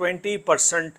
20%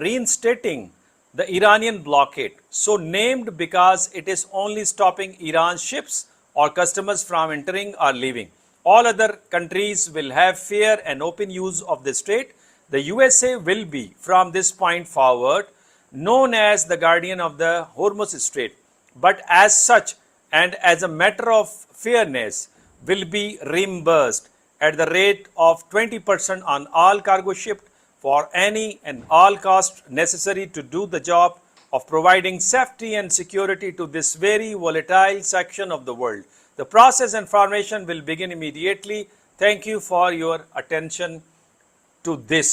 reinstating the Iranian blockade, so named because it is only stopping Iran's ships or customers from entering or leaving. All other countries will have fair and open use of the strait. The USA will be, from this point forward, known as the guardian of the Hormuz Strait, but as such and as a matter of fairness will be reimbursed at the rate of 20% on all cargo shipped for any and all costs necessary to do the job of providing safety and security to this very volatile section of the world. The process and formation will begin immediately. Thank you for your attention to this.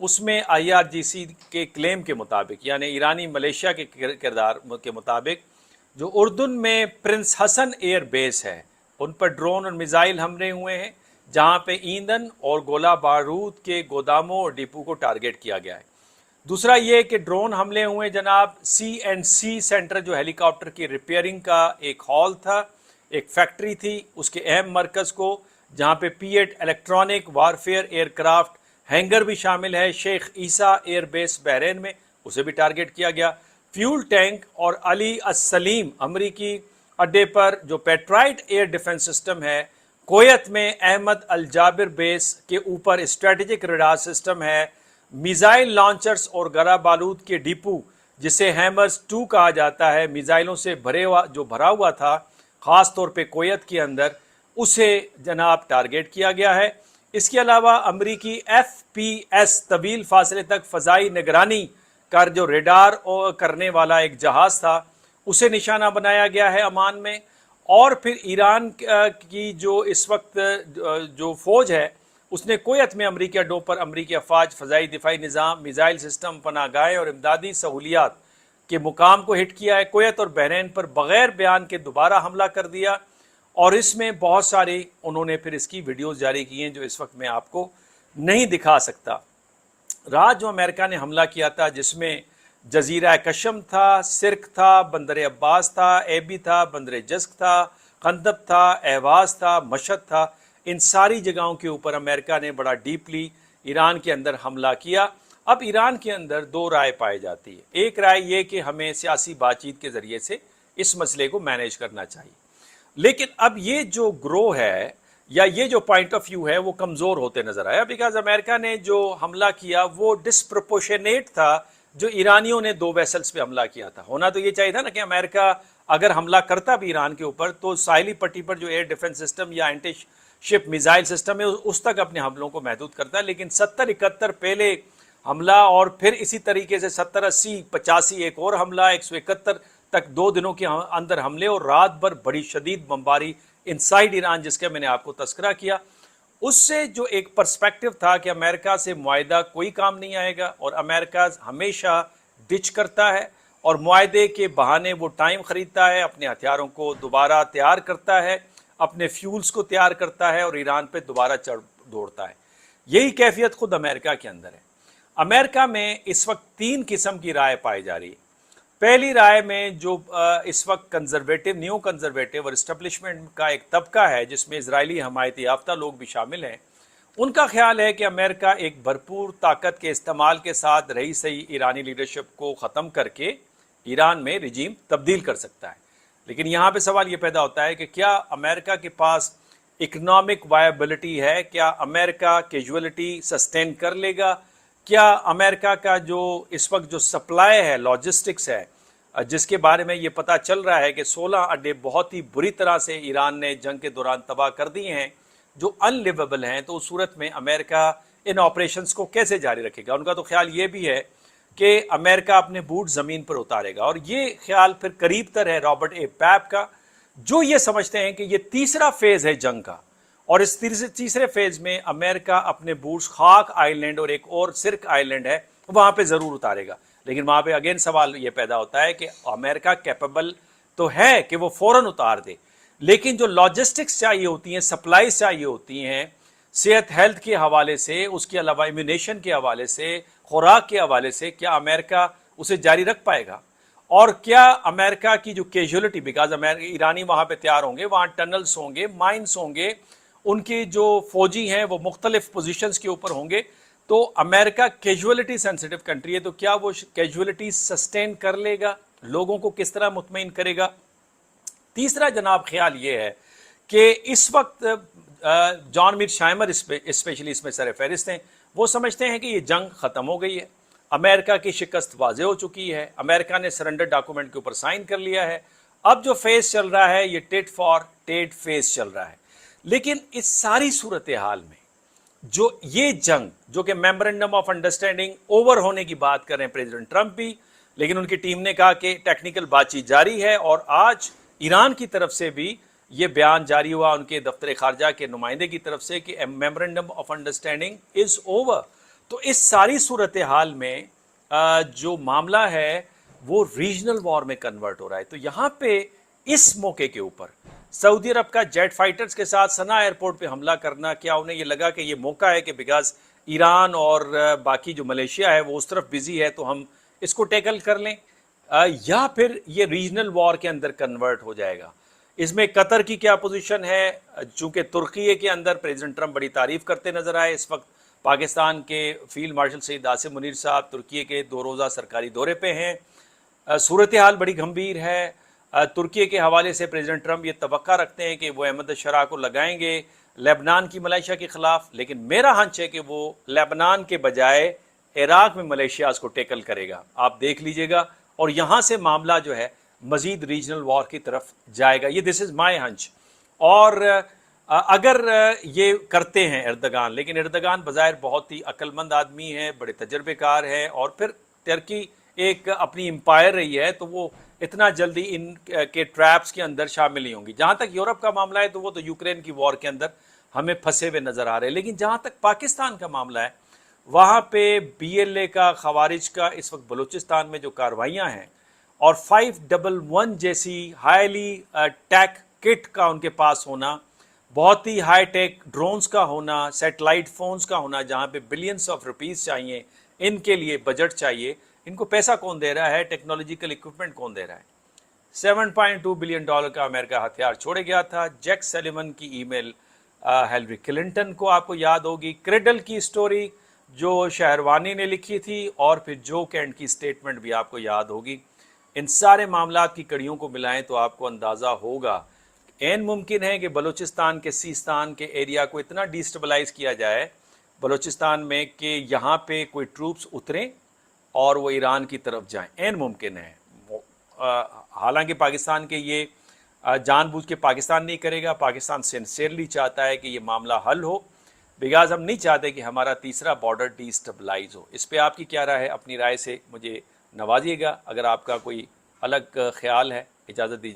اس میں IRGC کے کلیم کے مطابق یعنی ایرانی Malaysia کے کردار کے مطابق جو اردن میں پرنس حسن ایئر بیس ہے ان پر ڈرون اور میزائل حملے ہوئے ہیں جہاں پہ ایندھن اور گولہ بارود کے گوداموں اور ڈپو کو ٹارگیٹ کیا گیا ہے۔ دوسرا یہ کہ ڈرون حملے ہوئے جناب CNC سینٹر جو ہیلی کاپٹر کی ریپیئرنگ کا ایک ہال تھا، ایک فیکٹری تھی، اس کے اہم مرکز کو جہاں پہ P8 electronic warfare aircraft hangar بھی شامل ہے شیخ عیسیٰ ایئر بیس بحرین میں، اسے بھی ٹارگیٹ کیا گیا۔ فیول ٹینک اور علی السلیم امریکی اڈے پر جو پیٹرائٹ ایئر ڈیفنس سسٹم ہے، کویت میں احمد الجابر بیس کے اوپر اسٹریٹجک ریڈار سسٹم ہے، میزائل لانچرز اور گرا بالود کے ڈپو جسے ہیمرز 2 کہا جاتا ہے، میزائلوں سے بھرا ہوا تھا خاص طور پہ کویت کے اندر، اسے جناب ٹارگیٹ کیا گیا ہے۔ اس کے علاوہ امریکی FPS طویل فاصلے تک فضائی نگرانی کر جو ریڈار کرنے والا ایک جہاز تھا اسے نشانہ بنایا گیا ہے عمان میں۔ اور پھر ایران کی جو اس وقت جو فوج ہے اس نے کویت میں امریکی اڈوں پر امریکی افواج، فضائی دفاعی نظام، میزائل سسٹم، پناہ گاہیں اور امدادی سہولیات کے مقام کو ہٹ کیا ہے۔ کویت اور بحرین پر بغیر بیان کے دوبارہ حملہ کر دیا اور اس میں بہت ساری انہوں نے پھر اس کی ویڈیوز جاری کی ہیں جو اس وقت میں آپ کو نہیں دکھا سکتا۔ رات جو امریکہ نے حملہ کیا تھا جس میں جزیرہ کشم تھا، سرک تھا، بندر عباس تھا، ایبی تھا، بندر جسک تھا، قندب تھا، اہواز تھا، مشہد تھا، ان ساری جگہوں کے اوپر امریکہ نے بڑا ڈیپلی ایران کے اندر حملہ کیا۔ اب ایران کے اندر 2 رائے پائی جاتی ہے۔ ایک رائے یہ کہ ہمیں سیاسی بات چیت کے ذریعے سے اس مسئلے کو مینیج کرنا چاہیے، لیکن اب یہ جو گروہ ہے یا یہ جو پوائنٹ آف ویو ہے وہ کمزور ہوتے نظر آیا، بیکاز امریکہ نے جو حملہ کیا وہ ڈسپروپورشنیٹ تھا جو ایرانیوں نے 2 ویسلز پہ حملہ کیا تھا۔ ہونا تو یہ چاہیے تھا نا کہ امریکہ اگر حملہ کرتا بھی ایران کے اوپر تو ساحلی پٹی پر جو ایئر ڈیفنس سسٹم یا اینٹی شپ میزائل سسٹم ہے اس تک اپنے حملوں کو محدود کرتا ہے، لیکن 70-71 پہلے حملہ اور پھر اسی طریقے سے 70-80-85 ایک اور حملہ، 171 تک 2 دنوں کے اندر حملے اور رات بھر بڑی شدید بمباری انسائیڈ ایران جس کا میں نے آپ کو تذکرہ کیا، اس سے جو ایک پرسپیکٹو تھا کہ امریکہ سے معاہدہ کوئی کام نہیں آئے گا اور امریکہ ہمیشہ ڈچ کرتا ہے اور معاہدے کے بہانے وہ ٹائم خریدتا ہے، اپنے ہتھیاروں کو دوبارہ تیار کرتا ہے، اپنے فیولز کو تیار کرتا ہے اور ایران پہ دوبارہ چڑھ دوڑتا ہے۔ یہی کیفیت خود امریکہ کے اندر ہے۔ امریکہ میں اس وقت 3 قسم کی رائے پائی جا رہی ہے۔ پہلی رائے میں جو اس وقت کنزرویٹو، نیو کنزرویٹو اور اسٹیبلشمنٹ کا ایک طبقہ ہے جس میں اسرائیلی حمایت یافتہ لوگ بھی شامل ہیں، ان کا خیال ہے کہ امریکہ ایک بھرپور طاقت کے استعمال کے ساتھ رہی سہی ایرانی لیڈرشپ کو ختم کر کے ایران میں رجیم تبدیل کر سکتا ہے۔ لیکن یہاں پہ سوال یہ پیدا ہوتا ہے کہ کیا امریکہ کے پاس اکنامک وائبلٹی ہے؟ کیا امریکہ کیجولیٹی سسٹین کر لے گا؟ کیا امریکہ کا جو اس وقت جو سپلائی ہے، لاجسٹکس ہے، جس کے بارے میں یہ پتا چل رہا ہے کہ 16 اڈے بہت ہی بری طرح سے ایران نے جنگ کے دوران تباہ کر دیے ہیں جو ان لیویبل ہیں، تو اس صورت میں امریکہ ان آپریشنز کو کیسے جاری رکھے گا؟ ان کا تو خیال یہ بھی ہے کہ امریکہ اپنے بوٹ زمین پر اتارے گا، اور یہ خیال پھر قریب تر ہے رابرٹ اے پیپ کا، جو یہ سمجھتے ہیں کہ یہ تیسرا فیز ہے جنگ کا، اور اس تیسرے فیز میں امریکہ اپنے بوٹس خاک آئی لینڈ اور ایک اور سرک آئی لینڈ ہے وہاں پہ ضرور اتارے گا۔ لیکن وہاں پہ اگین سوال یہ پیدا ہوتا ہے کہ امریکہ کیپیبل تو ہے کہ وہ فوراً اتار دے، لیکن جو لاجسٹکس چاہیے ہوتی ہیں، سپلائیز چاہیے ہوتی ہیں، صحت ہیلتھ کے حوالے سے، اس کے علاوہ امیونیشن کے حوالے سے، خوراک کے حوالے سے، کیا امریکہ اسے جاری رکھ پائے گا؟ اور کیا امریکہ کی جو کیجولیٹی، بیکاز ایرانی وہاں پہ تیار ہوں گے، وہاں ٹنلز ہوں گے، مائنز ہوں گے، ان کی جو فوجی ہیں وہ مختلف پوزیشنز کے اوپر ہوں گے، تو امریکہ کیجولیٹی سینسیٹیو کنٹری ہے، تو کیا وہ کیجولیٹی سسٹین کر لے گا؟ لوگوں کو کس طرح مطمئن کرے گا؟ تیسرا جناب خیال یہ ہے کہ اس وقت جان میر شائمر اسپیشلی اس میں سر فہرست ہیں، وہ سمجھتے ہیں کہ یہ جنگ ختم ہو گئی ہے، امریکہ کی شکست واضح ہو چکی ہے، امریکہ نے سرنڈر ڈاکومنٹ کے اوپر سائن کر لیا ہے، اب جو فیز چل رہا ہے یہ ٹیٹ فار ٹیٹ فیز چل رہا ہے۔ لیکن اس ساری صورتحال میں جو یہ جنگ، جو کہ میمورنڈم آف انڈرسٹینڈنگ اوور ہونے کی بات کر رہے ہیں پریزیڈنٹ ٹرمپ بھی، لیکن ان کی ٹیم نے کہا کہ ٹیکنیکل بات چیت جاری ہے، اور آج ایران کی طرف سے بھی یہ بیان جاری ہوا ان کے دفتر خارجہ کے نمائندے کی طرف سے کہ memorandum of understanding is over. تو اس ساری صورتحال میں جو معاملہ ہے وہ ریجنل وار میں کنورٹ ہو رہا ہے. تو یہاں پہ اس موقع کے اوپر سعودی عرب کا جیٹ فائٹرز کے ساتھ صنعاء ایئرپورٹ پہ حملہ کرنا، کیا انہیں یہ لگا کہ یہ موقع ہے کہ بیکاز ایران اور باقی جو ملیشیا ہے وہ اس طرف بزی ہے تو ہم اس کو ٹیکل کر لیں، یا پھر یہ ریجنل وار کے اندر کنورٹ ہو جائے گا؟ اس میں قطر کی کیا پوزیشن ہے؟ چونکہ ترکیے کے اندر پریزیڈنٹ ٹرمپ بڑی تعریف کرتے نظر آئے. اس وقت پاکستان کے فیلڈ مارشل سعید عاصم منیر صاحب ترکیے کے 2 روزہ سرکاری دورے پہ ہیں. صورتحال بڑی گھمبیر ہے. ترکیے کے حوالے سے پریزیڈنٹ ٹرمپ یہ توقع رکھتے ہیں کہ وہ احمد الشرع کو لگائیں گے لیبنان کی ملیشیا کے خلاف، لیکن میرا ہنچ ہے کہ وہ لیبنان کے بجائے عراق میں ملیشیاز کو ٹیکل کرے گا. آپ دیکھ لیجئے گا، اور یہاں سے معاملہ جو ہے مزید ریجنل وار کی طرف جائے گا. یہ دس از مائی ہنچ. اور اگر یہ کرتے ہیں اردگان، لیکن اردگان بظاہر بہت ہی عقل مند آدمی ہے، بڑے تجربے کار ہے، اور پھر ترکی ایک اپنی امپائر رہی ہے، تو وہ اتنا جلدی ان کے ٹریپس کے اندر شامل نہیں ہوں گی. جہاں تک یورپ کا معاملہ ہے تو وہ تو یوکرین کی وار کے اندر ہمیں پھنسے ہوئے نظر آ رہے ہیں. لیکن جہاں تک پاکستان کا معاملہ ہے وہاں پہ بی ایل اے کا، خوارج کا اس وقت بلوچستان میں جو کارروائیاں ہیں، اور 511 جیسی ہائیلی ٹیک کٹ کا ان کے پاس ہونا، بہت ہی ہائی ٹیک ڈرونز کا ہونا، سیٹلائٹ فونز کا ہونا، جہاں پہ بلینس آف روپیز چاہیے، ان کے لیے بجٹ چاہیے. ان کو پیسہ کون دے رہا ہے؟ ٹیکنالوجیکل اکوپمنٹ کون دے رہا ہے؟ $7.2 بلین کا امریکہ ہتھیار چھوڑے گیا تھا. جیک سلیون کی ای میل ہیلری کلنٹن کو آپ کو یاد ہوگی. کریڈل کی سٹوری جو شہروانی نے لکھی تھی، اور پھر جو کینٹ کی سٹیٹمنٹ بھی آپ کو یاد ہوگی. ان سارے معاملات کی کڑیوں کو ملائیں تو آپ کو اندازہ ہوگا این ممکن ہے کہ بلوچستان کے سیستان کے ایریا کو اتنا ڈیسٹیبلائز کیا جائے بلوچستان میں کہ یہاں پہ کوئی ٹروپس اتریں اور وہ ایران کی طرف جائیں. این ممکن ہے. حالانکہ پاکستان کے یہ جان بوجھ کے پاکستان نہیں کرے گا. پاکستان سنسیئرلی چاہتا ہے کہ یہ معاملہ حل ہو، بیکاز ہم نہیں چاہتے کہ ہمارا تیسرا بارڈر ڈیسٹیبلائز ہو. اس پہ آپ کی کیا رائے ہے؟ اپنی رائے سے مجھے نوازیے گا. اگر آپ کا کوئی الگ خیال ہے اجازت دیجیے.